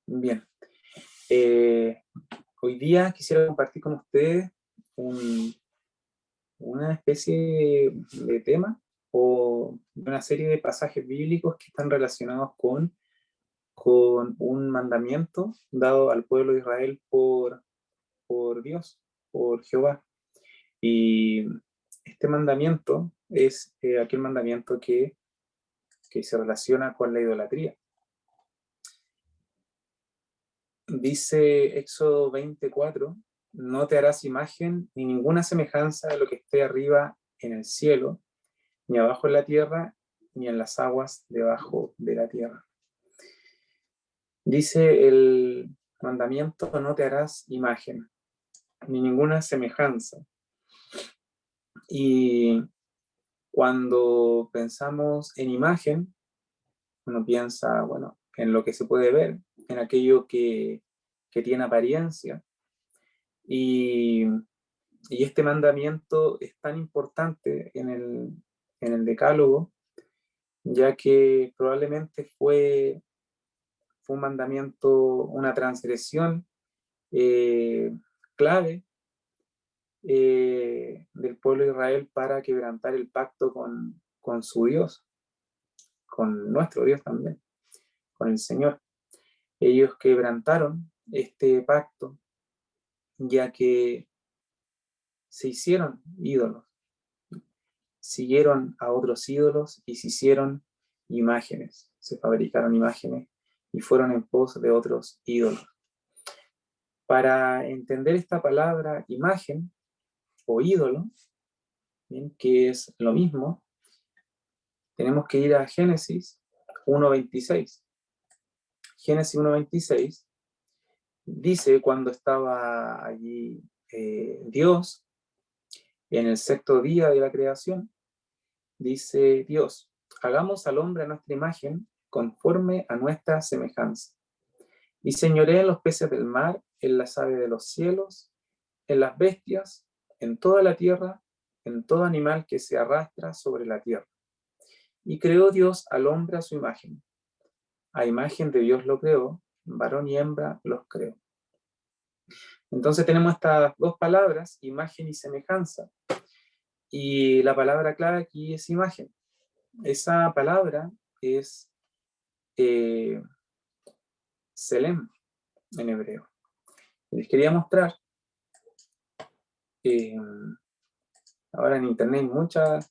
Bien. Hoy día quisiera compartir con ustedes una especie de tema o una serie de pasajes bíblicos que están relacionados con un mandamiento dado al pueblo de Israel por Dios, por Jehová. Y este mandamiento es aquel mandamiento que se relaciona con la idolatría. Dice Éxodo 24, no te harás imagen ni ninguna semejanza de lo que esté arriba en el cielo, ni abajo en la tierra, ni en las aguas debajo de la tierra. Dice el mandamiento, no te harás imagen ni ninguna semejanza. Y cuando pensamos en imagen, uno piensa, bueno, en lo que se puede ver, en aquello que tiene apariencia. Y este mandamiento es tan importante en el Decálogo, ya que probablemente fue un mandamiento, una transgresión clave del pueblo de Israel para quebrantar el pacto con su Dios, con nuestro Dios también, con el Señor. Ellos quebrantaron este pacto, ya que se hicieron ídolos, siguieron a otros ídolos y se hicieron imágenes, se fabricaron imágenes y fueron en pos de otros ídolos. Para entender esta palabra imagen o ídolo, ¿bien?, que es lo mismo, tenemos que ir a Génesis 1:26. Génesis 1:26 dice, cuando estaba allí Dios, en el sexto día de la creación, dice Dios, hagamos al hombre a nuestra imagen, conforme a nuestra semejanza. Y señoree en los peces del mar, en las aves de los cielos, en las bestias, en toda la tierra, en todo animal que se arrastra sobre la tierra. Y creó Dios al hombre a su imagen. A imagen de Dios lo creó, varón y hembra los creó. Entonces tenemos estas dos palabras, imagen y semejanza. Y la palabra clave aquí es imagen. Esa palabra es Selem en hebreo. Les quería mostrar, ahora en internet hay muchas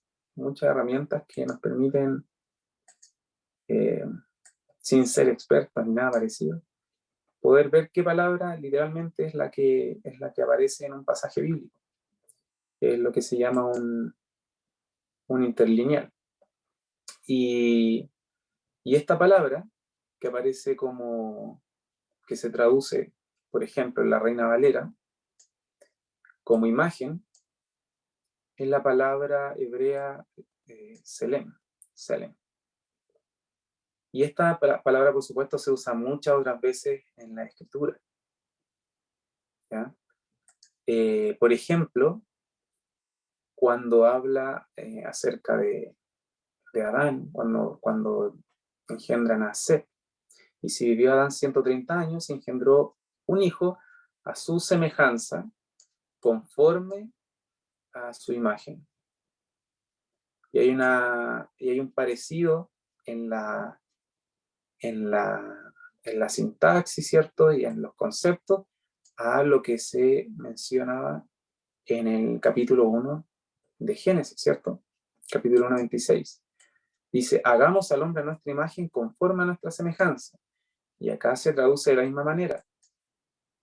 herramientas que nos permiten, sin ser expertos ni nada parecido, poder ver qué palabra literalmente es la que aparece en un pasaje bíblico. Es lo que se llama un interlineal. Y esta palabra, que aparece que se traduce, por ejemplo, en la Reina Valera, como imagen, es la palabra hebrea Selem. Y esta palabra, por supuesto, se usa muchas otras veces en la Escritura, ¿ya? Por ejemplo, cuando habla acerca de Adán, cuando engendran a Set. Y si vivió Adán 130 años, engendró un hijo a su semejanza, conforme a su imagen. Y hay un parecido en la sintaxis, ¿cierto? Y en los conceptos a lo que se mencionaba en el capítulo 1 de Génesis, ¿cierto? Capítulo 1:26. Dice, hagamos al hombre a nuestra imagen conforme a nuestra semejanza. Y acá se traduce de la misma manera.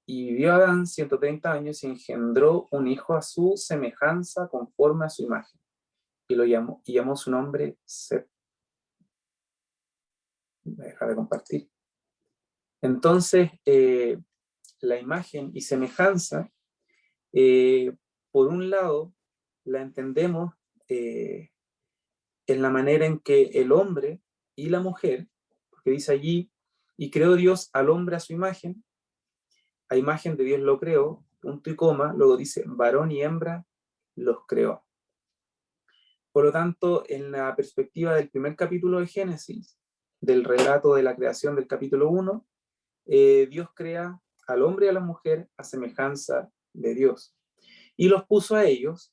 Y vivió Adán 130 años y engendró un hijo a su semejanza conforme a su imagen. Y llamó su nombre Set. Voy a dejar de compartir. Entonces, la imagen y semejanza, por un lado, la entendemos en la manera en que el hombre y la mujer, porque dice allí, y creó Dios al hombre a su imagen, a imagen de Dios lo creó, punto y coma, luego dice, varón y hembra los creó. Por lo tanto, en la perspectiva del primer capítulo de Génesis, del relato de la creación del capítulo 1, Dios crea al hombre y a la mujer a semejanza de Dios, y los puso a ellos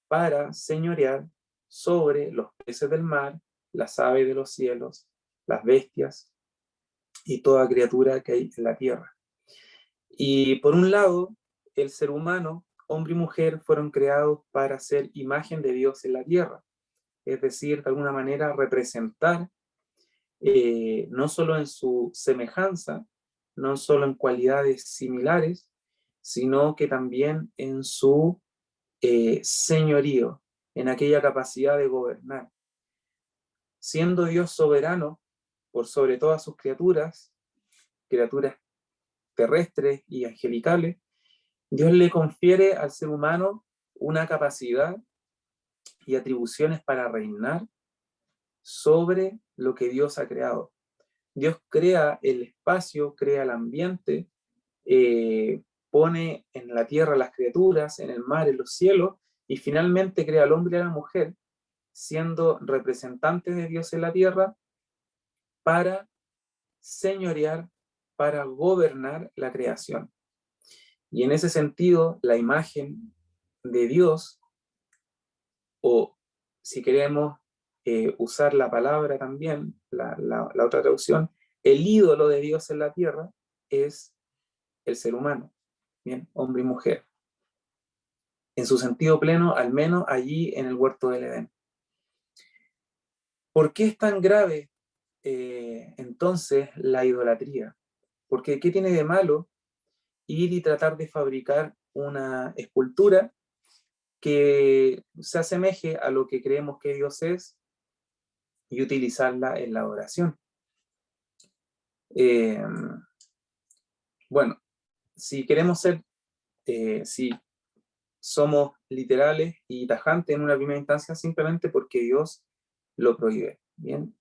para señorear sobre los peces del mar, las aves de los cielos, las bestias y toda criatura que hay en la tierra. Y por un lado, el ser humano, hombre y mujer, fueron creados para ser imagen de Dios en la tierra, es decir, de alguna manera representar, no solo en su semejanza, no solo en cualidades similares, sino que también en su señorío, en aquella capacidad de gobernar. Siendo Dios soberano por sobre todas sus criaturas, criaturas terrestres y angelicales, Dios le confiere al ser humano una capacidad y atribuciones para reinar sobre lo que Dios ha creado. Dios crea el espacio, crea el ambiente, pone en la tierra las criaturas, en el mar, en los cielos, y finalmente crea al hombre y a la mujer, siendo representantes de Dios en la tierra, para señorear, para gobernar la creación. Y en ese sentido, la imagen de Dios, o si queremos usar la palabra también, la otra traducción, el ídolo de Dios en la tierra es el ser humano, bien, hombre y mujer, en su sentido pleno, al menos allí en el huerto del Edén. ¿Por qué es tan grave entonces la idolatría? Porque ¿qué tiene de malo ir y tratar de fabricar una escultura que se asemeje a lo que creemos que Dios es y utilizarla en la adoración? Bueno, si queremos ser, si somos literales y tajantes en una primera instancia, simplemente porque Dios lo prohíbe, ¿bien?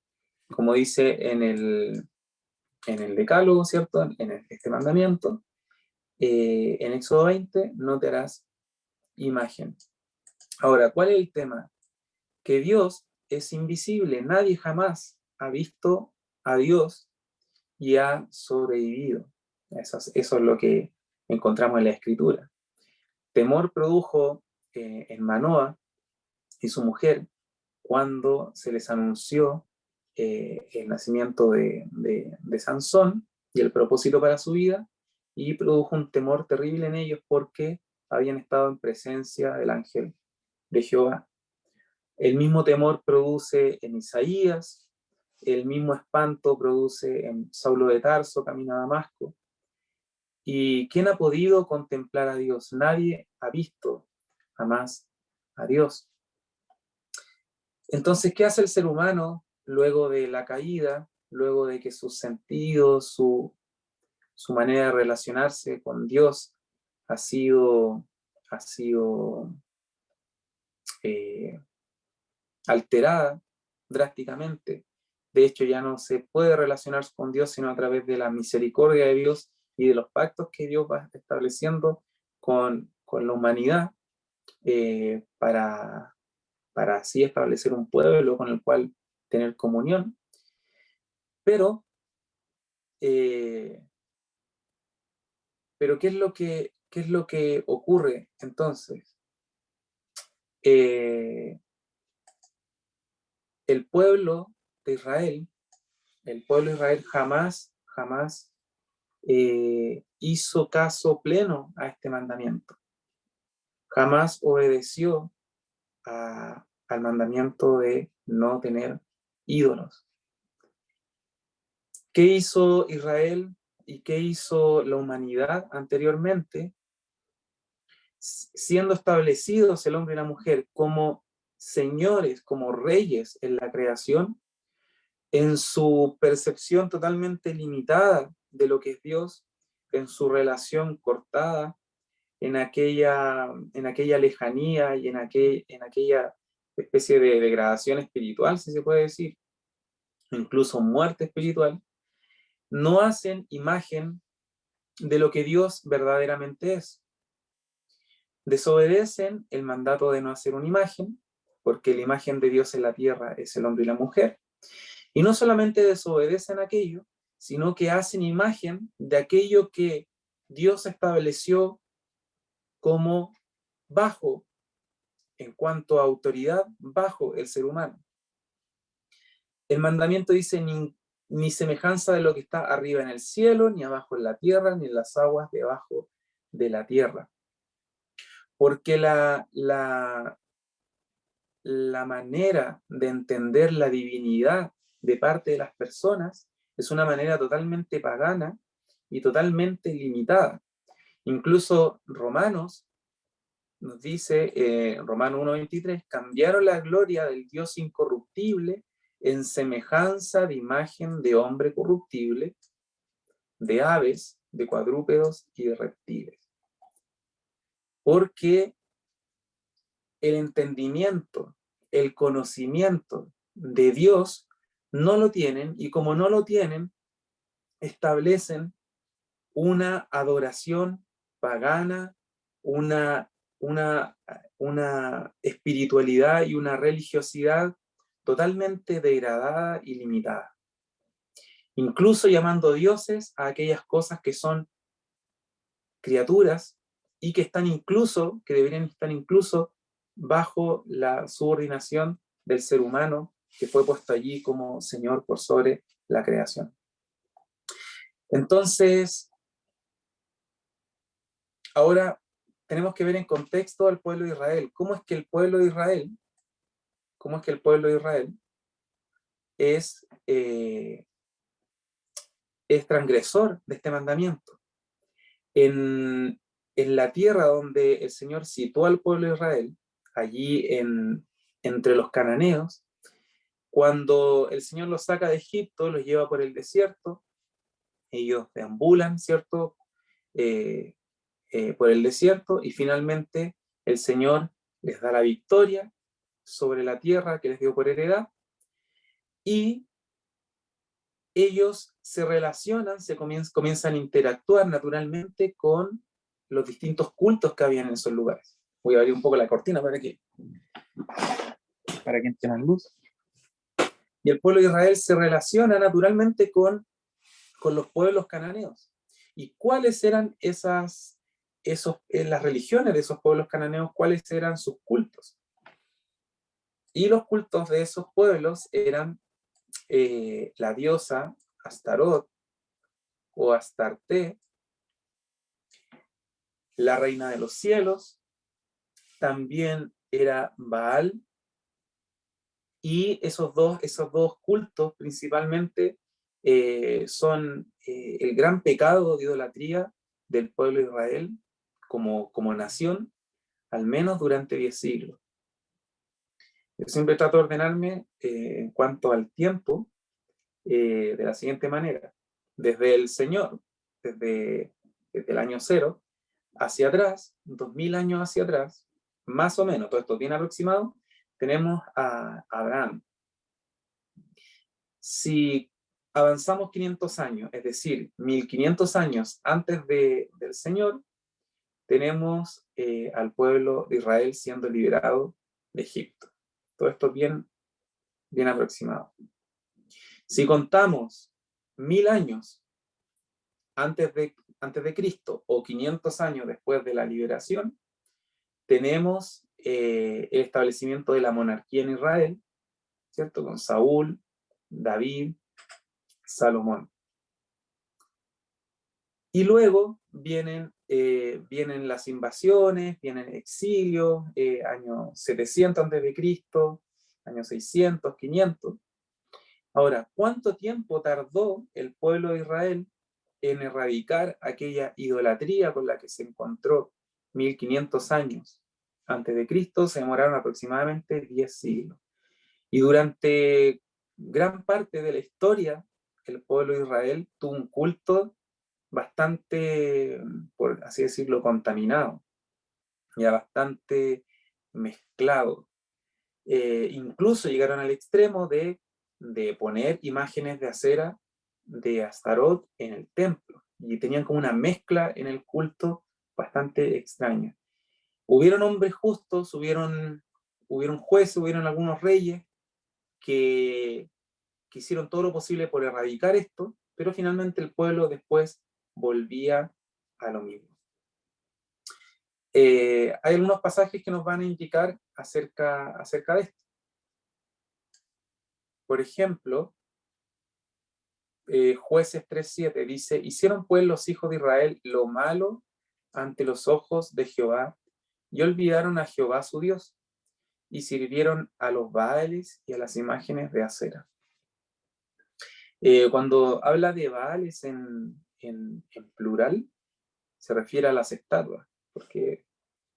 Como dice en el Decálogo, ¿cierto? En este mandamiento, en Éxodo 20, no te harás imagen. Ahora, ¿cuál es el tema? Que Dios es invisible, nadie jamás ha visto a Dios y ha sobrevivido. Eso es lo que encontramos en la Escritura. Temor produjo en Manoa y su mujer cuando se les anunció el nacimiento de Sansón y el propósito para su vida, y produjo un temor terrible en ellos porque habían estado en presencia del ángel de Jehová. El mismo temor produce en Isaías, el mismo espanto produce en Saulo de Tarso, camino a Damasco. ¿Y quién ha podido contemplar a Dios? Nadie ha visto jamás a Dios. Entonces, ¿qué hace el ser humano luego de la caída, luego de que sus sentidos, su manera de relacionarse con Dios ha sido alterada drásticamente? De hecho, ya no se puede relacionarse con Dios sino a través de la misericordia de Dios y de los pactos que Dios va estableciendo con la humanidad, para así establecer un pueblo con el cual tener comunión. Pero ¿qué es lo que ocurre entonces? El pueblo de Israel, jamás hizo caso pleno a este mandamiento. Jamás obedeció al mandamiento de no tener ídolos. ¿Qué hizo Israel y qué hizo la humanidad anteriormente? Siendo establecidos el hombre y la mujer como señores, como reyes en la creación, en su percepción totalmente limitada de lo que es Dios, en su relación cortada, en aquella lejanía y en aquella especie de degradación espiritual, si se puede decir, incluso muerte espiritual, no hacen imagen de lo que Dios verdaderamente es. Desobedecen el mandato de no hacer una imagen, porque la imagen de Dios en la tierra es el hombre y la mujer, y no solamente desobedecen aquello, sino que hacen imagen de aquello que Dios estableció como bajo, en cuanto a autoridad, bajo el ser humano. El mandamiento dice ni semejanza de lo que está arriba en el cielo, ni abajo en la tierra, ni en las aguas debajo de la tierra. Porque la manera de entender la divinidad de parte de las personas es una manera totalmente pagana y totalmente limitada. Incluso Romanos nos dice, Romanos 1:23, cambiaron la gloria del Dios incorruptible en semejanza de imagen de hombre corruptible, de aves, de cuadrúpedos y de reptiles. Porque el entendimiento, el conocimiento de Dios no lo tienen, y como no lo tienen, establecen una adoración pagana, una espiritualidad y una religiosidad totalmente degradada y limitada. Incluso llamando dioses a aquellas cosas que son criaturas y que que deberían estar incluso bajo la subordinación del ser humano, que fue puesto allí como Señor por sobre la creación. Entonces, ahora tenemos que ver en contexto al pueblo de Israel. ¿Cómo es que el pueblo de Israel es transgresor de este mandamiento? En la tierra donde el Señor situó al pueblo de Israel, allí entre los cananeos, cuando el Señor los saca de Egipto, los lleva por el desierto, ellos deambulan, ¿cierto? Por el desierto, y finalmente el Señor les da la victoria sobre la tierra que les dio por heredad, y ellos se relacionan, comienzan a interactuar naturalmente con los distintos cultos que había en esos lugares. Voy a abrir un poco la cortina para que entre más luz. Y el pueblo de Israel se relaciona naturalmente con los pueblos cananeos. ¿Y cuáles eran las religiones de esos pueblos cananeos? ¿Cuáles eran sus cultos? Y los cultos de esos pueblos eran la diosa Astarot o Astarte, la reina de los cielos, también era Baal, y esos dos cultos principalmente son el gran pecado de idolatría del pueblo de Israel como nación, al menos durante 10 siglos. Yo siempre trato de ordenarme en cuanto al tiempo de la siguiente manera. Desde el Señor, desde el año 0 hacia atrás, 2000 años hacia atrás, más o menos, todo esto bien aproximado, tenemos a Abraham. Si avanzamos 500 años, es decir, 1500 años antes del Señor, tenemos al pueblo de Israel siendo liberado de Egipto. Todo esto bien aproximado. Si contamos 1000 años antes de Cristo o 500 años después de la liberación, tenemos el establecimiento de la monarquía en Israel, ¿cierto? Con Saúl, David, Salomón. Y luego vienen las invasiones, vienen exilios, año 700 a.C., año 600, 500. Ahora, ¿cuánto tiempo tardó el pueblo de Israel en erradicar aquella idolatría con la que se encontró 1500 años antes de Cristo? Se demoraron aproximadamente 10 siglos. Y durante gran parte de la historia, el pueblo de Israel tuvo un culto bastante, por así decirlo, contaminado, ya bastante mezclado. Incluso llegaron al extremo de poner imágenes de acera de Astarot en el templo, y tenían como una mezcla en el culto bastante extraña. Hubieron hombres justos, hubieron jueces, hubieron algunos reyes que hicieron todo lo posible por erradicar esto, pero finalmente el pueblo después volvía a lo mismo. Hay algunos pasajes que nos van a indicar acerca de esto. Por ejemplo, Jueces 3:7 dice: hicieron pues los hijos de Israel lo malo ante los ojos de Jehová, y olvidaron a Jehová su Dios, y sirvieron a los Baales y a las imágenes de acera. Cuando habla de Baales en plural, se refiere a las estatuas, porque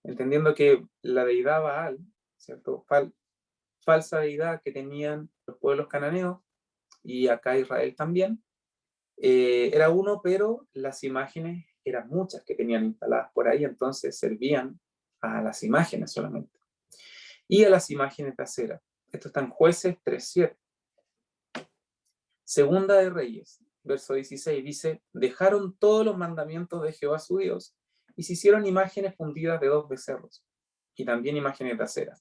entendiendo que la deidad Baal, ¿cierto? Falsa deidad que tenían los pueblos cananeos, y acá Israel también, era uno, pero las imágenes eran muchas que tenían instaladas por ahí, entonces servían a las imágenes solamente. Y a las imágenes de acera. Esto está en Jueces 3:7. Segunda de Reyes, verso 16, dice: dejaron todos los mandamientos de Jehová su Dios, y se hicieron imágenes fundidas de 2 becerros, y también imágenes de acera.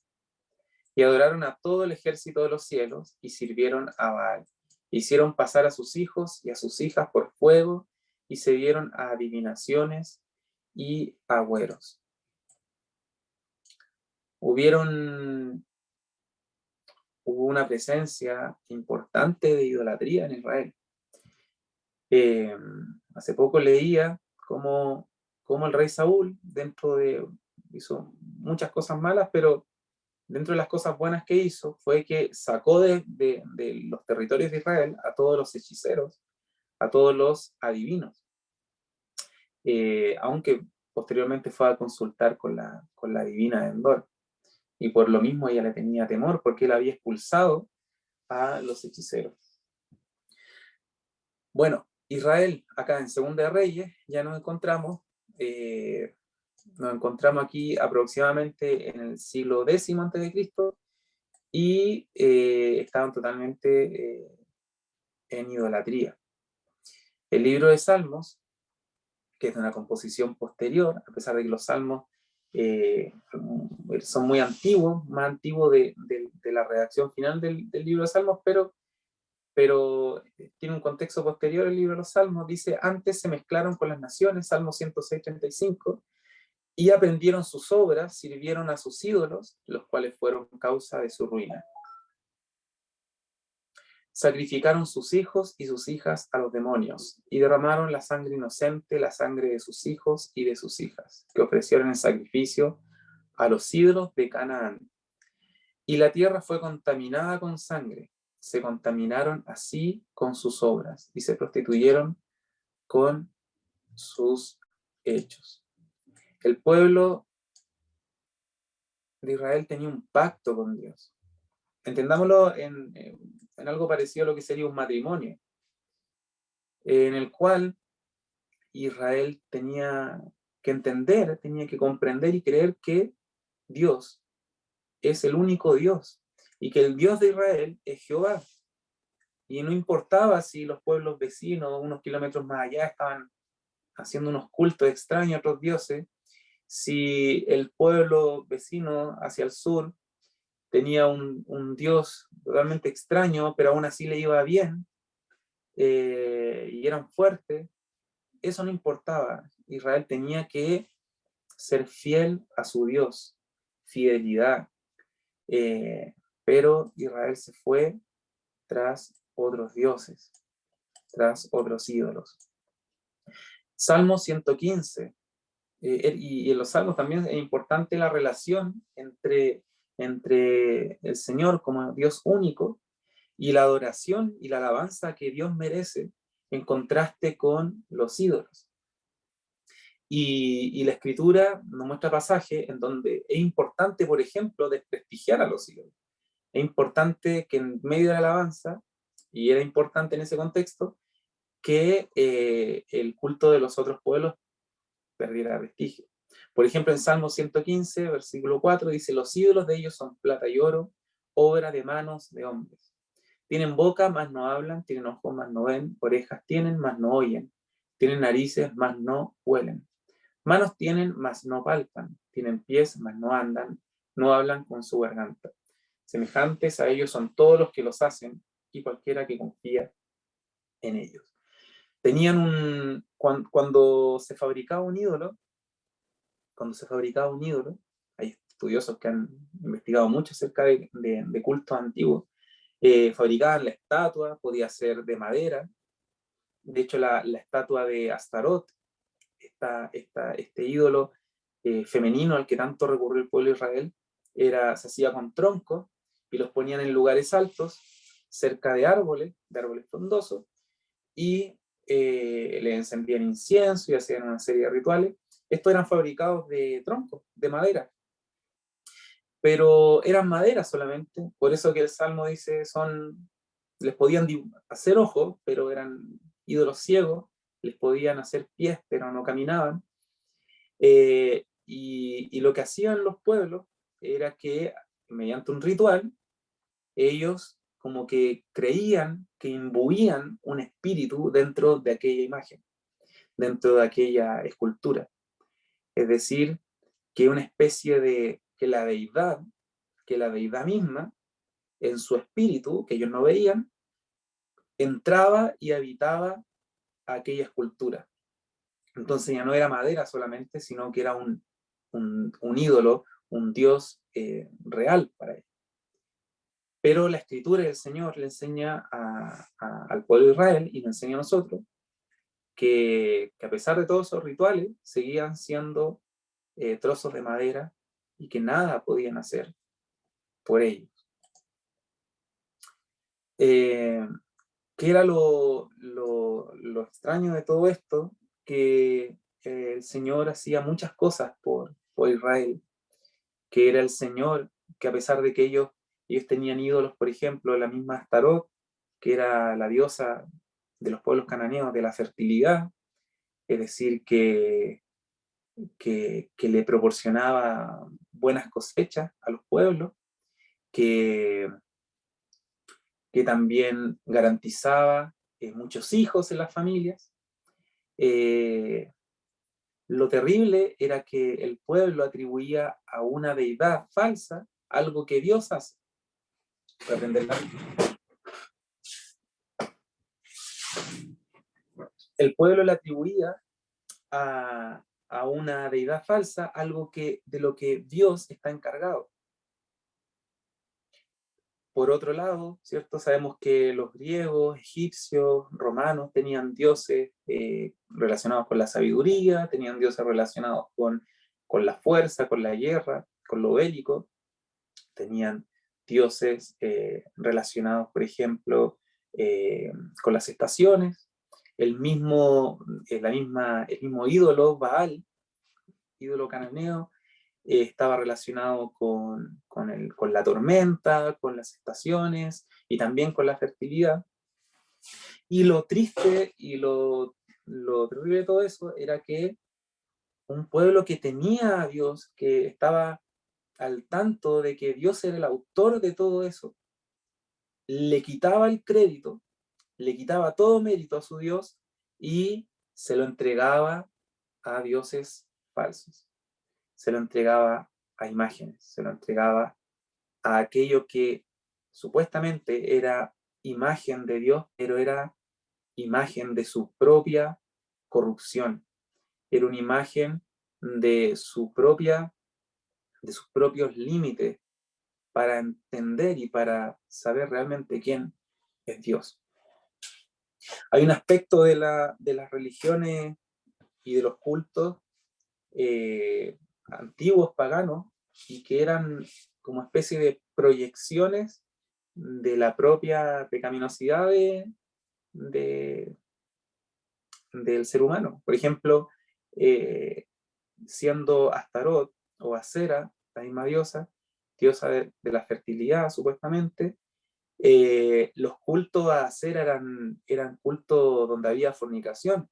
Y adoraron a todo el ejército de los cielos, y sirvieron a Baal. Hicieron pasar a sus hijos y a sus hijas por fuego, y se dieron a adivinaciones y agüeros. Hubo una presencia importante de idolatría en Israel. Hace poco leía cómo el rey Saúl, hizo muchas cosas malas, pero dentro de las cosas buenas que hizo fue que sacó de los territorios de Israel a todos los hechiceros, a todos los adivinos, aunque posteriormente fue a consultar con la divina de Endor, y por lo mismo ella le tenía temor, porque él había expulsado a los hechiceros. Bueno, Israel, acá en Segunda de Reyes, ya nos encontramos aquí aproximadamente en el siglo X a.C., y estaban totalmente en idolatría. El libro de Salmos, que es de una composición posterior, a pesar de que los salmos son muy antiguos, más antiguos de la redacción final del libro de Salmos, pero tiene un contexto posterior. El libro de los Salmos dice: antes se mezclaron con las naciones, Salmo 106:35, y aprendieron sus obras, sirvieron a sus ídolos, los cuales fueron causa de su ruina. Sacrificaron sus hijos y sus hijas a los demonios, y derramaron la sangre inocente, la sangre de sus hijos y de sus hijas, que ofrecieron en sacrificio a los ídolos de Canaán. Y la tierra fue contaminada con sangre, se contaminaron así con sus obras, y se prostituyeron con sus hechos. El pueblo de Israel tenía un pacto con Dios. Entendámoslo en algo parecido a lo que sería un matrimonio, en el cual Israel tenía que entender, tenía que comprender y creer que Dios es el único Dios, y que el Dios de Israel es Jehová. Y no importaba si los pueblos vecinos, unos kilómetros más allá, estaban haciendo unos cultos extraños a otros dioses, si el pueblo vecino hacia el sur tenía un Dios totalmente extraño, pero aún así le iba bien, y eran fuertes, eso no importaba. Israel tenía que ser fiel a su Dios, fidelidad. Pero Israel se fue tras otros dioses, tras otros ídolos. Salmo 115. Y en los salmos también es importante la relación entre el Señor como Dios único y la adoración y la alabanza que Dios merece, en contraste con los ídolos. Y la Escritura nos muestra pasajes en donde es importante, por ejemplo, desprestigiar a los ídolos. Es importante que en medio de la alabanza, y era importante en ese contexto, que el culto de los otros pueblos perdiera prestigio. Por ejemplo, en Salmo 115, versículo 4, dice: los ídolos de ellos son plata y oro, obra de manos de hombres. Tienen boca, mas no hablan; tienen ojos, mas no ven; orejas tienen, mas no oyen; tienen narices, mas no huelen; manos tienen, mas no palpan; tienen pies, mas no andan; no hablan con su garganta. Semejantes a ellos son todos los que los hacen, y cualquiera que confía en ellos. Tenían cuando se fabricaba un ídolo, hay estudiosos que han investigado mucho acerca de cultos antiguos, fabricaban la estatua, podía ser de madera. De hecho, la estatua de Astaroth, este ídolo femenino al que tanto recurrió el pueblo de Israel, se hacía con troncos y los ponían en lugares altos, cerca de árboles frondosos, y le encendían incienso y hacían una serie de rituales. Estos eran fabricados de troncos, de madera, pero eran madera solamente, por eso que el Salmo dice, les podían hacer ojos, pero eran ídolos ciegos, les podían hacer pies, pero no caminaban. Y lo que hacían los pueblos era que, mediante un ritual, ellos como que creían que imbuían un espíritu dentro de aquella imagen, dentro de aquella escultura. Es decir, que una especie de, que la deidad misma, en su espíritu, que ellos no veían, entraba y habitaba aquella escultura. Entonces ya no era madera solamente, sino que era un ídolo, un dios real para ellos. Pero la escritura del Señor le enseña al pueblo de Israel y le enseña a nosotros que a pesar de todos esos rituales, seguían siendo trozos de madera y que nada podían hacer por ellos. ¿Qué era lo extraño de todo esto? Que el Señor hacía muchas cosas por Israel, que era el Señor, que a pesar de que ellos tenían ídolos, por ejemplo, la misma Astaroth, que era la diosa de los pueblos cananeos de la fertilidad, es decir, que le proporcionaba buenas cosechas a los pueblos, que, que también garantizaba muchos hijos en las familias. Lo terrible era que el pueblo atribuía a una deidad falsa algo que Dios hace. El pueblo le atribuía a una deidad falsa algo de lo que Dios está encargado. Por otro lado, ¿cierto? Sabemos que los griegos, egipcios, romanos tenían dioses relacionados con la sabiduría, tenían dioses relacionados con la fuerza, con la guerra, con lo bélico, tenían dioses relacionados, por ejemplo, con las estaciones, el mismo ídolo, Baal, ídolo cananeo, estaba relacionado con la tormenta, con las estaciones y también con la fertilidad. Y lo triste y lo terrible de todo eso era que un pueblo que tenía a Dios, que estaba al tanto de que Dios era el autor de todo eso, le quitaba el crédito, le quitaba todo mérito a su Dios y se lo entregaba a dioses falsos. Se lo entregaba a imágenes, se lo entregaba a aquello que supuestamente era imagen de Dios, pero era imagen de su propia corrupción. Era una imagen de sus propios límites para entender y para saber realmente quién es Dios. Hay un aspecto de las religiones y de los cultos antiguos paganos y que eran como especie de proyecciones de la propia pecaminosidad del ser humano. Por ejemplo, siendo Astaroth o Acera, la misma diosa de la fertilidad supuestamente, los cultos a Acera eran cultos donde había fornicación,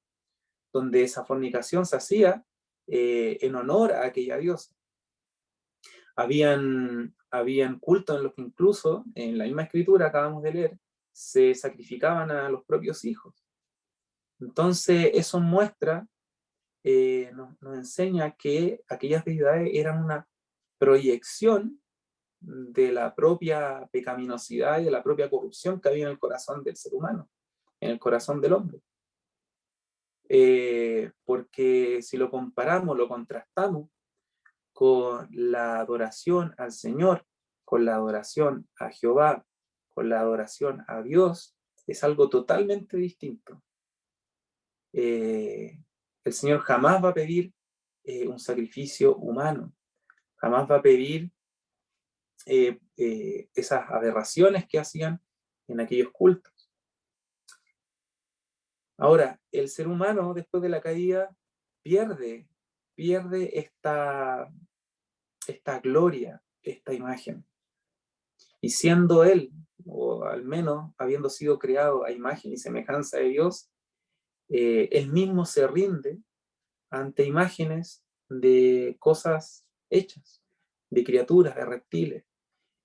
donde esa fornicación se hacía en honor a aquella diosa. Habían cultos en los que incluso, en la misma escritura acabamos de leer, se sacrificaban a los propios hijos. Entonces eso nos enseña que aquellas deidades eran una proyección de la propia pecaminosidad y de la propia corrupción que había en el corazón del ser humano, en el corazón del hombre. porque si lo comparamos, lo contrastamos con la adoración al Señor, con la adoración a Jehová, con la adoración a Dios, es algo totalmente distinto. El Señor jamás va a pedir un sacrificio humano, jamás va a pedir esas aberraciones que hacían en aquellos cultos. Ahora, el ser humano después de la caída pierde esta gloria, esta imagen. Y siendo él, o al menos habiendo sido creado a imagen y semejanza de Dios, él mismo se rinde ante imágenes de cosas hechas, de criaturas, de reptiles,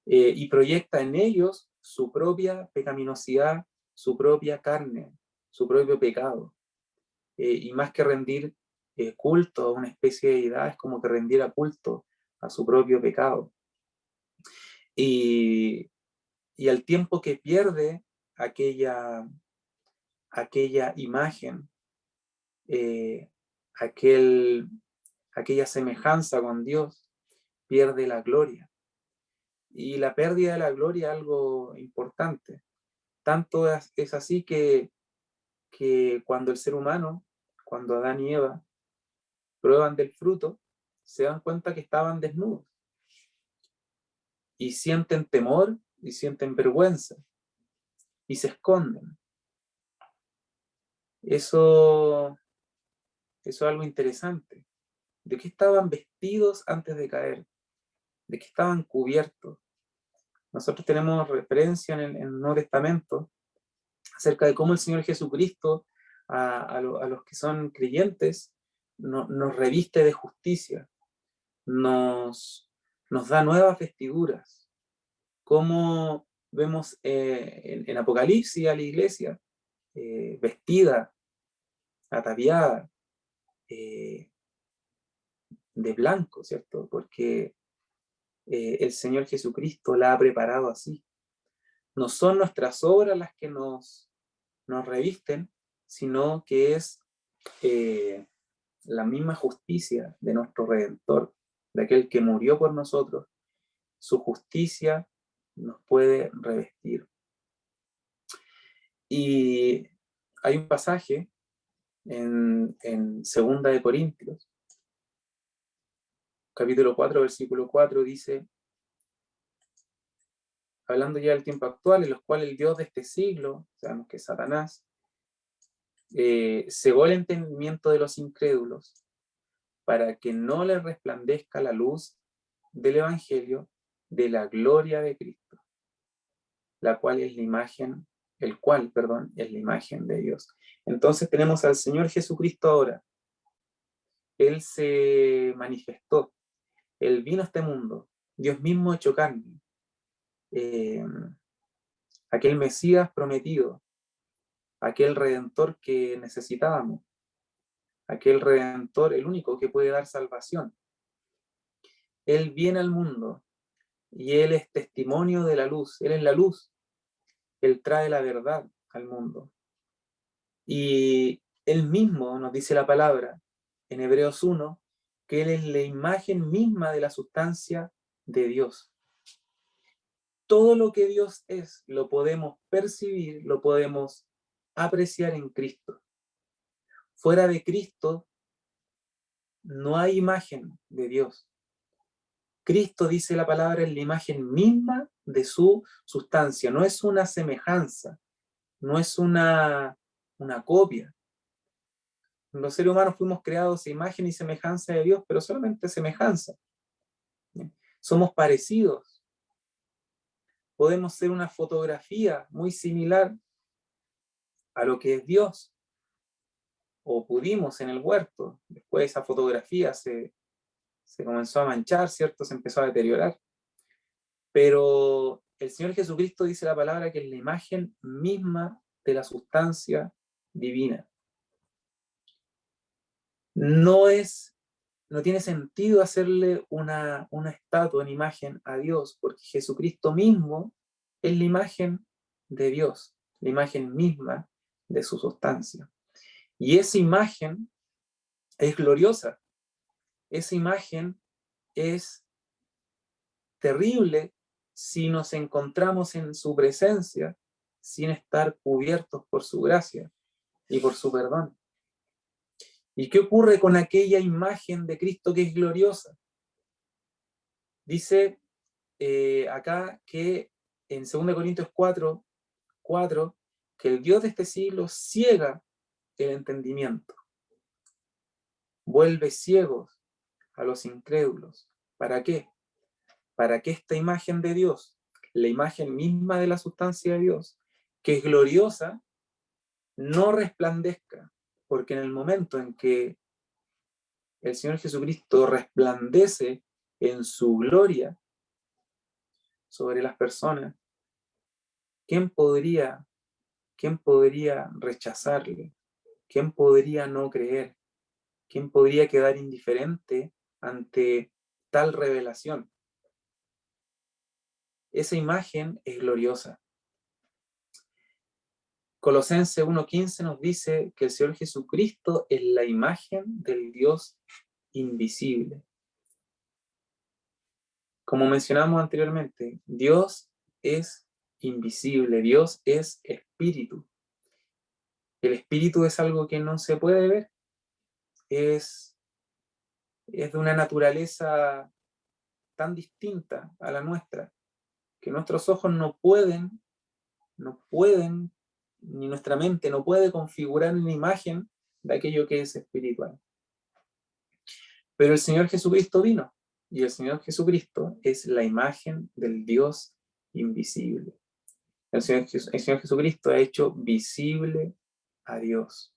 y proyecta en ellos su propia pecaminosidad, su propia carne, su propio pecado. Y más que rendir culto a una especie de deidad, es como que rendiera culto a su propio pecado. Y al tiempo que pierde aquella imagen, eh, aquella semejanza con Dios, pierde la gloria. Y la pérdida de la gloria es algo importante. Tanto es así que cuando el ser humano, cuando Adán y Eva prueban del fruto, se dan cuenta que estaban desnudos. Y sienten temor y sienten vergüenza. Y se esconden. Eso es algo interesante. ¿De qué estaban vestidos antes de caer? ¿De qué estaban cubiertos? Nosotros tenemos referencia en el Nuevo Testamento acerca de cómo el Señor Jesucristo a los que son creyentes nos reviste de justicia, nos da nuevas vestiduras. Cómo vemos en Apocalipsis a la iglesia vestida, ataviada, de blanco, ¿cierto? Porque el Señor Jesucristo la ha preparado así. No son nuestras obras las que nos revisten, sino que es la misma justicia de nuestro Redentor, de aquel que murió por nosotros. Su justicia nos puede revestir. Y hay un pasaje en 2 de Corintios, capítulo 4, versículo 4, dice, hablando ya del tiempo actual, en los cuales el Dios de este siglo, sabemos que es Satanás, cegó el entendimiento de los incrédulos para que no les resplandezca la luz del Evangelio de la gloria de Cristo, la cual es la imagen, el cual, perdón, es la imagen de Dios. Entonces tenemos al Señor Jesucristo ahora. Él se manifestó, Él vino a este mundo, Dios mismo hecho carne, aquel Mesías prometido, aquel Redentor que necesitábamos, aquel Redentor, el único que puede dar salvación. Él viene al mundo y Él es testimonio de la luz, Él es la luz, Él trae la verdad al mundo. Y Él mismo nos dice la palabra en Hebreos 1, que Él es la imagen misma de la sustancia de Dios. Todo lo que Dios es lo podemos percibir, lo podemos apreciar en Cristo. Fuera de Cristo no hay imagen de Dios. Cristo, dice la palabra, es la imagen misma de su sustancia, no es una semejanza, no es una copia. Los seres humanos fuimos creados a imagen y semejanza de Dios, pero solamente semejanza. Somos parecidos. Podemos ser una fotografía muy similar a lo que es Dios. O pudimos en el huerto. Después esa fotografía se comenzó a manchar, ¿cierto? Se empezó a deteriorar. Pero el Señor Jesucristo dice la palabra que es la imagen misma de la sustancia divina. No tiene sentido hacerle una estatua, una imagen a Dios, porque Jesucristo mismo es la imagen de Dios, la imagen misma de su sustancia. Y esa imagen es gloriosa. Esa imagen es terrible si nos encontramos en su presencia sin estar cubiertos por su gracia y por su perdón. ¿Y qué ocurre con aquella imagen de Cristo que es gloriosa? Dice acá que en 2 Corintios 4, que el Dios de este siglo ciega el entendimiento, vuelve ciegos a los incrédulos. ¿Para qué? Para que esta imagen de Dios, la imagen misma de la sustancia de Dios, que es gloriosa, no resplandezca, porque en el momento en que el Señor Jesucristo resplandece en su gloria sobre las personas, ¿quién podría rechazarle? ¿Quién podría no creer? ¿Quién podría quedar indiferente ante tal revelación? Esa imagen es gloriosa. Colosenses 1:15 nos dice que el Señor Jesucristo es la imagen del Dios invisible. Como mencionamos anteriormente, Dios es invisible, Dios es espíritu. El espíritu es algo que no se puede ver, es de una naturaleza tan distinta a la nuestra, que nuestros ojos no pueden, ni nuestra mente no puede configurar una imagen de aquello que es espiritual. Pero el Señor Jesucristo vino, y el Señor Jesucristo es la imagen del Dios invisible. El Señor Jesucristo ha hecho visible a Dios.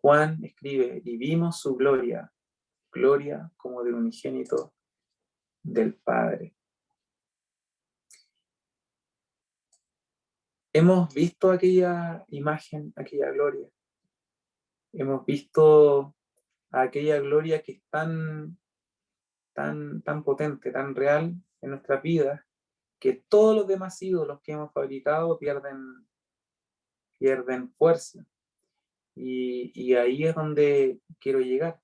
Juan escribe, y vimos su gloria, gloria como del unigénito del Padre. Hemos visto aquella imagen, aquella gloria. Hemos visto aquella gloria que es tan potente, tan real en nuestras vidas, que todos los demás ídolos que hemos fabricado pierden fuerza. Y ahí es donde quiero llegar.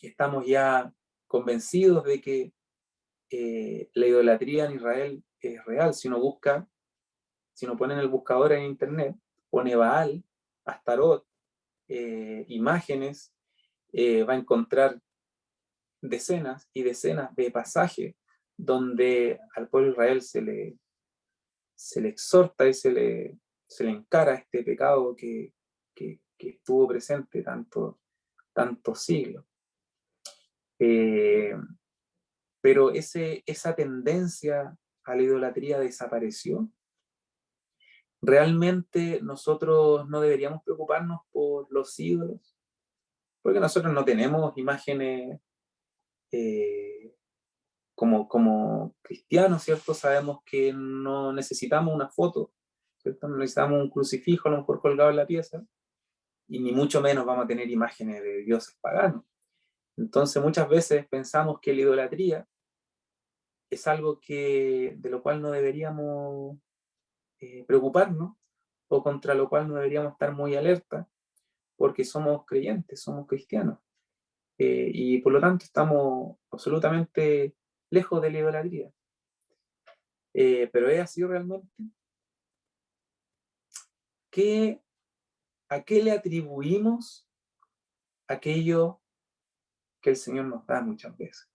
Estamos ya convencidos de que la idolatría en Israel es real. Si uno pone en el buscador en internet, pone Baal, Astarot, imágenes, va a encontrar decenas y decenas de pasajes donde al pueblo de Israel se le exhorta y se le encara este pecado que estuvo presente tantos siglos. Pero esa tendencia a la idolatría desapareció. Realmente nosotros no deberíamos preocuparnos por los ídolos, porque nosotros no tenemos imágenes como cristianos, ¿cierto? Sabemos que no necesitamos una foto, ¿cierto? No necesitamos un crucifijo a lo mejor colgado en la pieza, y ni mucho menos vamos a tener imágenes de dioses paganos. Entonces muchas veces pensamos que la idolatría es algo de lo cual no deberíamos preocuparnos, o contra lo cual no deberíamos estar muy alerta, porque somos creyentes, somos cristianos, y por lo tanto estamos absolutamente lejos de la idolatría. Pero ¿es así realmente? ¿A qué le atribuimos aquello que el Señor nos da muchas veces?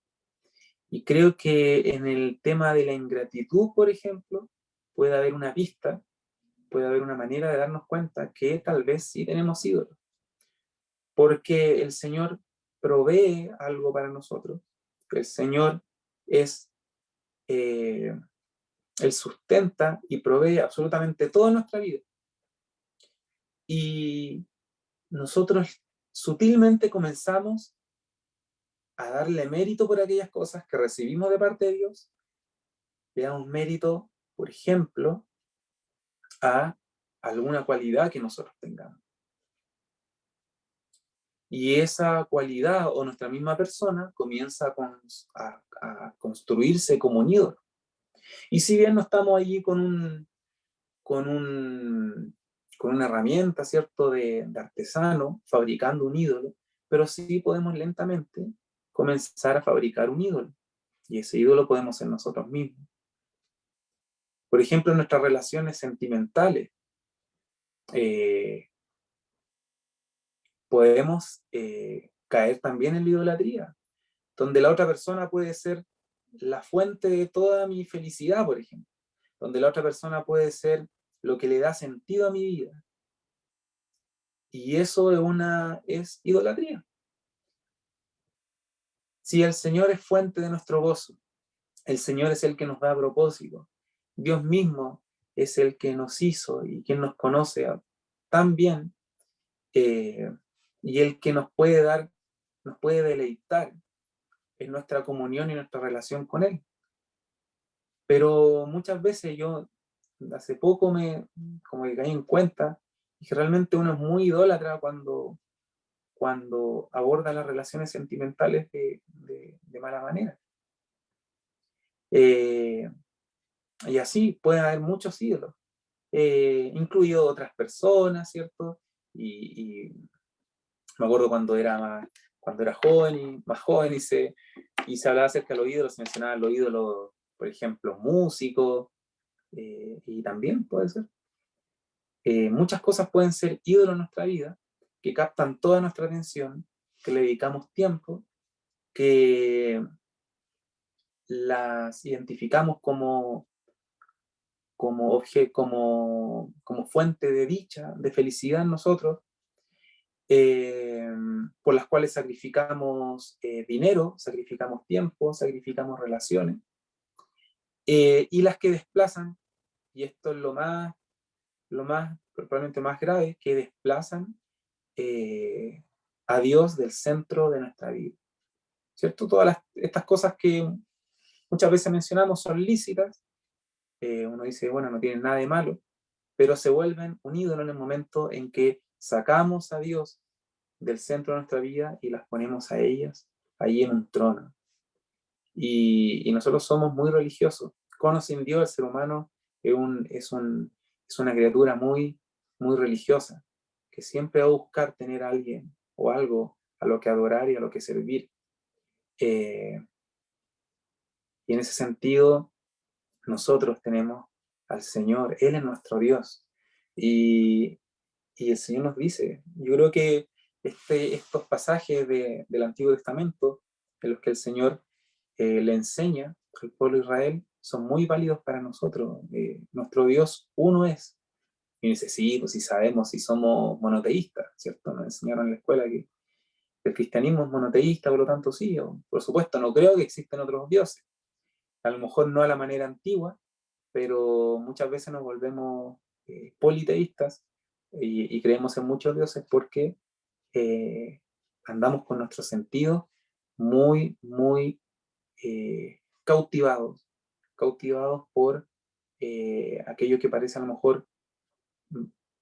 Y creo que en el tema de la ingratitud, por ejemplo, puede haber una pista, puede haber una manera de darnos cuenta que tal vez sí tenemos ídolos, porque el Señor provee algo para nosotros, el Señor es, Él sustenta y provee absolutamente toda nuestra vida. Y nosotros sutilmente comenzamos a darle mérito por aquellas cosas que recibimos de parte de Dios. Le damos mérito, por ejemplo, a alguna cualidad que nosotros tengamos. Y esa cualidad o nuestra misma persona comienza a construirse como un ídolo. Y si bien no estamos allí con un con una herramienta, ¿cierto?, de artesano, fabricando un ídolo, pero sí podemos lentamente comenzar a fabricar un ídolo. Y ese ídolo podemos ser nosotros mismos. Por ejemplo, en nuestras relaciones sentimentales, podemos caer también en la idolatría, donde la otra persona puede ser la fuente de toda mi felicidad, por ejemplo, donde la otra persona puede ser lo que le da sentido a mi vida. Y eso es idolatría. Si el Señor es fuente de nuestro gozo, el Señor es el que nos da propósito, Dios mismo es el que nos hizo y quien nos conoce tan bien, y el que nos puede dar, nos puede deleitar en nuestra comunión y nuestra relación con Él. Pero muchas veces yo, hace poco como que caí en cuenta, que realmente uno es muy idólatra cuando aborda las relaciones sentimentales de mala manera. Y así puede haber muchos ídolos, incluido otras personas, ¿cierto? Y me acuerdo cuando era joven y más joven y se hablaba acerca de los ídolos, se mencionaban los ídolos, por ejemplo, músicos, y también puede ser. Muchas cosas pueden ser ídolos en nuestra vida, que captan toda nuestra atención, que le dedicamos tiempo, que las identificamos como fuente de dicha, de felicidad en nosotros, por las cuales sacrificamos dinero, sacrificamos tiempo, sacrificamos relaciones, y las que desplazan, y esto es probablemente más grave, que desplazan a Dios del centro de nuestra vida. ¿Cierto? Todas estas cosas que muchas veces mencionamos son lícitas, uno dice, bueno, no tienen nada de malo, pero se vuelven un ídolo en el momento en que sacamos a Dios del centro de nuestra vida y las ponemos a ellas ahí en un trono. Y nosotros somos muy religiosos. Con o sin Dios, el ser humano es una criatura muy, muy religiosa, que siempre va a buscar tener a alguien o algo a lo que adorar y a lo que servir. Y en ese sentido, nosotros tenemos al Señor, Él es nuestro Dios. Y el Señor nos dice, yo creo que estos pasajes del Antiguo Testamento, en los que el Señor le enseña al pueblo de Israel, son muy válidos para nosotros. Nuestro Dios uno es. Y dice, sí, pues sí sabemos, si somos monoteístas, ¿cierto? Nos enseñaron en la escuela que el cristianismo es monoteísta, por lo tanto sí, por supuesto, no creo que existen otros dioses. A lo mejor no a la manera antigua, pero muchas veces nos volvemos politeístas y creemos en muchos dioses porque andamos con nuestros sentidos muy, muy cautivados por aquello que parece a lo mejor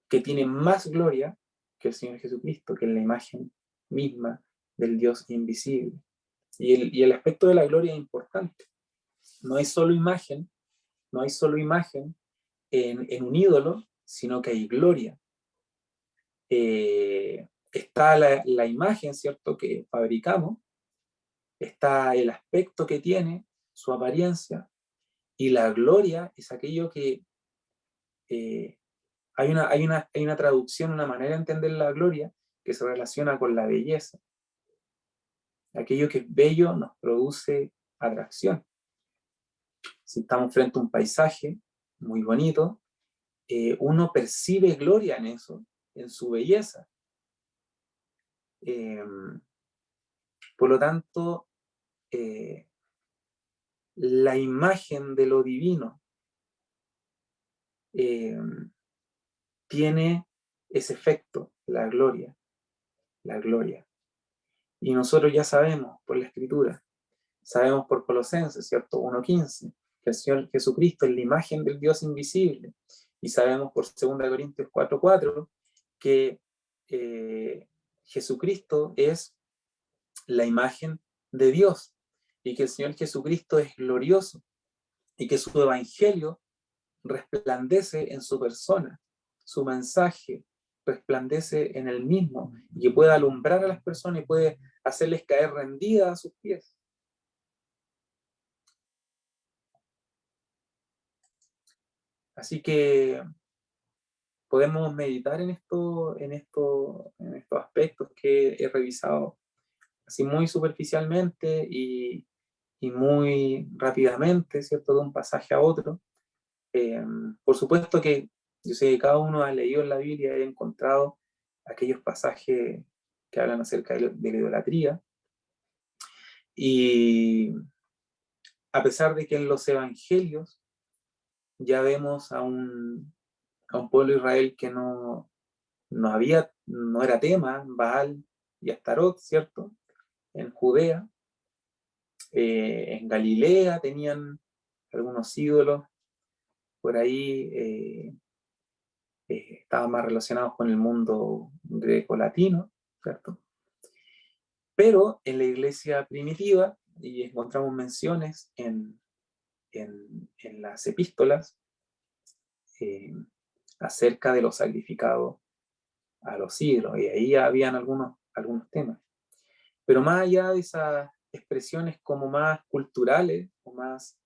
que tiene más gloria que el Señor Jesucristo, que es la imagen misma del Dios invisible. Y el aspecto de la gloria es importante. No hay solo imagen, no hay solo imagen en un ídolo, sino que hay gloria. Está la imagen, ¿cierto?, que fabricamos, está el aspecto que tiene, su apariencia, y la gloria es aquello que hay una traducción, una manera de entender la gloria que se relaciona con la belleza. Aquello que es bello nos produce atracción. Si estamos frente a un paisaje muy bonito, uno percibe gloria en eso, en su belleza. Por lo tanto, la imagen de lo divino tiene ese efecto, la gloria, la gloria. Y nosotros ya sabemos por la Escritura, sabemos por Colosenses, ¿cierto? 1:15, que el Señor Jesucristo es la imagen del Dios invisible. Y sabemos por 2 Corintios 4:4 que Jesucristo es la imagen de Dios y que el Señor Jesucristo es glorioso y que su evangelio resplandece en su persona. su mensaje resplandece en el mismo y que puede alumbrar a las personas y puede hacerles caer rendidas a sus pies. Así que podemos meditar en estos aspectos que he revisado así muy superficialmente y muy rápidamente, ¿cierto? De un pasaje a otro. Por supuesto que yo sé que cada uno ha leído en la Biblia y ha encontrado aquellos pasajes que hablan acerca de la idolatría. Y a pesar de que en los evangelios ya vemos a un pueblo de Israel que no era tema, Baal y Astarot, ¿cierto? En Judea, en Galilea tenían algunos ídolos, por ahí estaban más relacionados con el mundo greco-latino, ¿cierto? Pero en la iglesia primitiva, y encontramos menciones en las epístolas eh, acerca de los sacrificados a los ídolos, y ahí habían algunos temas. Pero más allá de esas expresiones como más culturales o más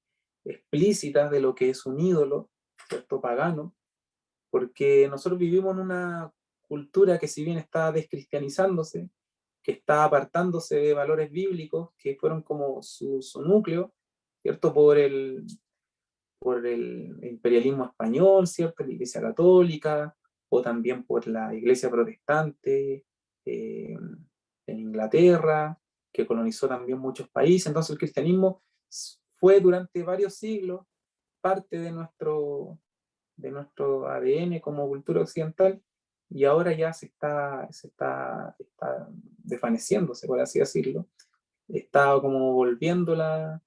explícitas de lo que es un ídolo, ¿cierto? Pagano, porque nosotros vivimos en una cultura que si bien está descristianizándose, que está apartándose de valores bíblicos que fueron como su núcleo, ¿cierto? Por el imperialismo español, ¿cierto? La Iglesia Católica, o también por la Iglesia Protestante en Inglaterra, que colonizó también muchos países. Entonces el cristianismo fue durante varios siglos parte de nuestro ADN como cultura occidental, y ahora ya está desvaneciéndose, por así decirlo. Está como volviendo la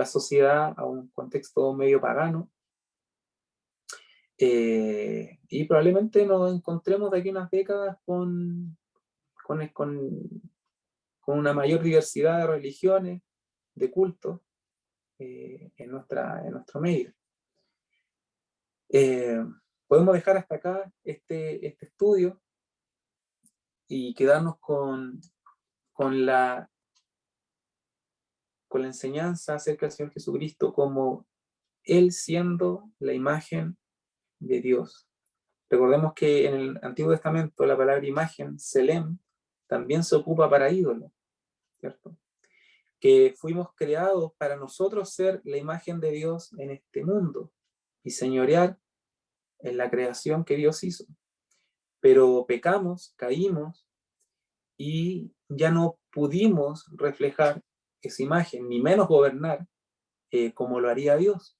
sociedad a un contexto medio pagano, y probablemente nos encontremos de aquí a unas décadas con, con, con una mayor diversidad de religiones, de cultos en nuestro medio. Eh, Podemos dejar hasta acá este estudio y quedarnos con la enseñanza acerca del Señor Jesucristo como Él siendo la imagen de Dios. Recordemos que en el Antiguo Testamento la palabra imagen, selem, también se ocupa para ídolo, ¿cierto? Que fuimos creados para nosotros ser la imagen de Dios en este mundo y señorear en la creación que Dios hizo. Pero pecamos, caímos y ya no pudimos reflejar esa imagen, ni menos gobernar como lo haría Dios.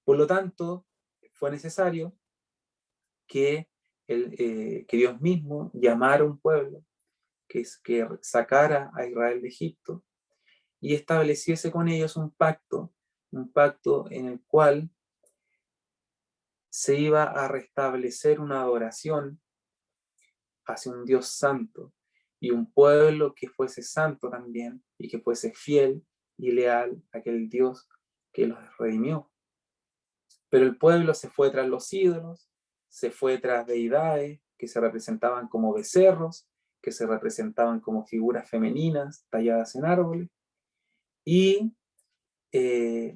Por lo tanto, fue necesario que Dios mismo llamara a un pueblo, que sacara a Israel de Egipto y estableciese con ellos un pacto en el cual se iba a restablecer una adoración hacia un Dios santo y un pueblo que fuese santo también y que fuese fiel y leal a aquel Dios que los redimió. Pero el pueblo se fue tras los ídolos, se fue tras deidades que se representaban como becerros, que se representaban como figuras femeninas talladas en árboles, y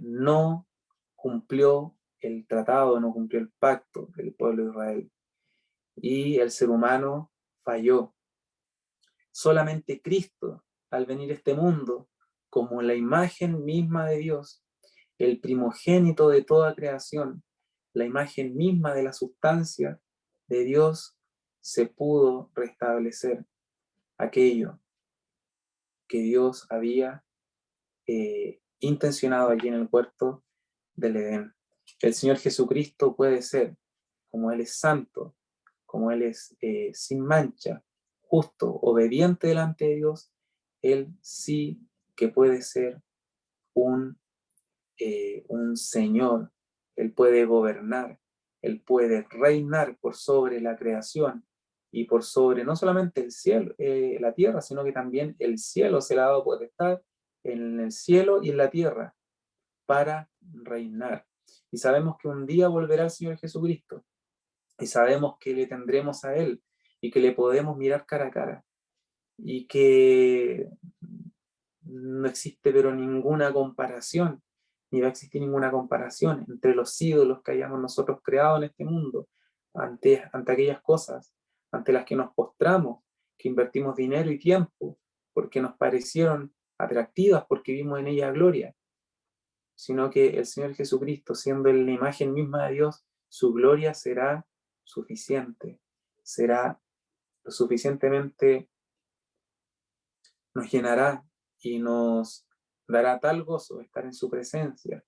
no cumplió el tratado, no cumplió el pacto del pueblo de Israel. Y el ser humano falló. Solamente Cristo, al venir a este mundo, como la imagen misma de Dios, el primogénito de toda creación, la imagen misma de la sustancia de Dios, se pudo restablecer aquello que Dios había intencionado allí en el huerto del Edén. El Señor Jesucristo puede ser, como Él es santo, como Él es sin mancha, justo, obediente delante de Dios, Él sí que puede ser un Señor. Él puede gobernar, Él puede reinar por sobre la creación y por sobre no solamente el cielo, la tierra, sino que también el cielo se le ha dado potestad en el cielo y en la tierra para reinar. Y sabemos que un día volverá el Señor Jesucristo y sabemos que le tendremos a Él y que le podemos mirar cara a cara y que no existe pero ninguna comparación, ni va a existir ninguna comparación entre los ídolos que hayamos nosotros creado en este mundo, ante aquellas cosas ante las que nos postramos, que invertimos dinero y tiempo, porque nos parecieron atractivas, porque vimos en ellas gloria, sino que el Señor Jesucristo, siendo la imagen misma de Dios, su gloria será suficiente, será lo suficientemente, nos llenará y nos dará tal gozo estar en su presencia,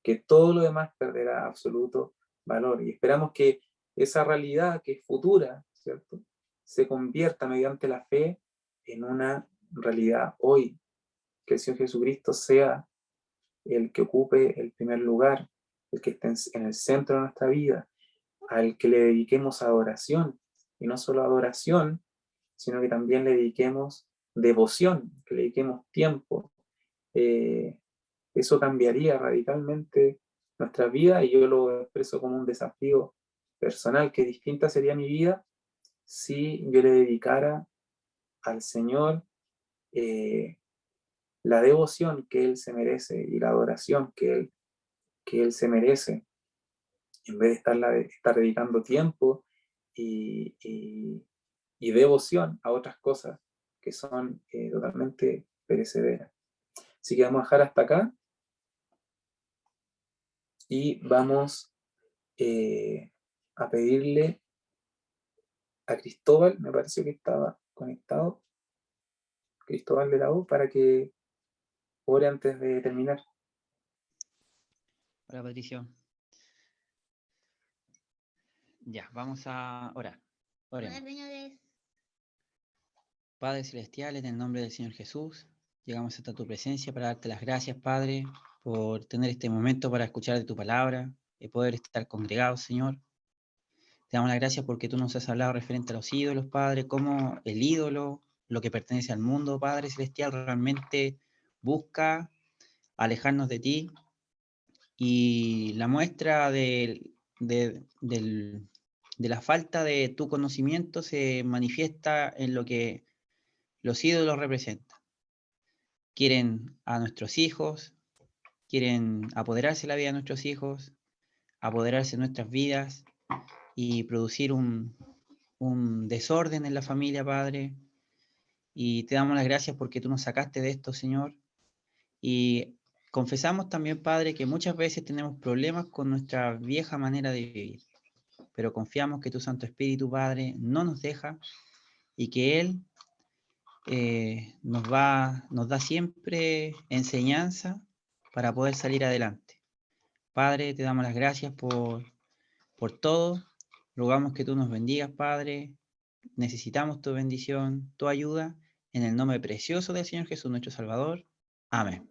que todo lo demás perderá absoluto valor. Y esperamos que esa realidad que es futura, ¿cierto?, se convierta mediante la fe en una realidad hoy, que el Señor Jesucristo sea el que ocupe el primer lugar, el que esté en el centro de nuestra vida, al que le dediquemos adoración, y no solo adoración, sino que también le dediquemos devoción, que le dediquemos tiempo. Eso cambiaría radicalmente nuestra vida, y yo lo expreso como un desafío personal, que distinta sería mi vida si yo le dedicara al Señor la devoción que Él se merece y la adoración que Él se merece, en vez de estar dedicando tiempo y, y, y devoción a otras cosas que son totalmente perecederas. Así que vamos a dejar hasta acá y vamos a pedirle a Cristóbal, me pareció que estaba conectado, Cristóbal de la U, para que ore antes de terminar. Hola, Patricio. Ya, vamos a orar. Oremos. Padre Celestial, en el nombre del Señor Jesús, llegamos hasta tu presencia para darte las gracias, Padre, por tener este momento para escuchar de tu palabra y poder estar congregados, Señor. Te damos las gracias porque tú nos has hablado referente a los ídolos, Padre, cómo el ídolo, lo que pertenece al mundo, Padre Celestial, realmente busca alejarnos de ti, y la muestra de la falta de tu conocimiento se manifiesta en lo que los ídolos representan. Quieren a nuestros hijos, quieren apoderarse de la vida de nuestros hijos, apoderarse de nuestras vidas y producir un desorden en la familia, Padre. Y te damos las gracias porque tú nos sacaste de esto, Señor. Y confesamos también, Padre, que muchas veces tenemos problemas con nuestra vieja manera de vivir, pero confiamos que tu Santo Espíritu, Padre, no nos deja y que Él nos da siempre enseñanza para poder salir adelante. Padre, te damos las gracias por todo. Rogamos que tú nos bendigas, Padre. Necesitamos tu bendición, tu ayuda, en el nombre precioso del Señor Jesús, nuestro Salvador. Amén.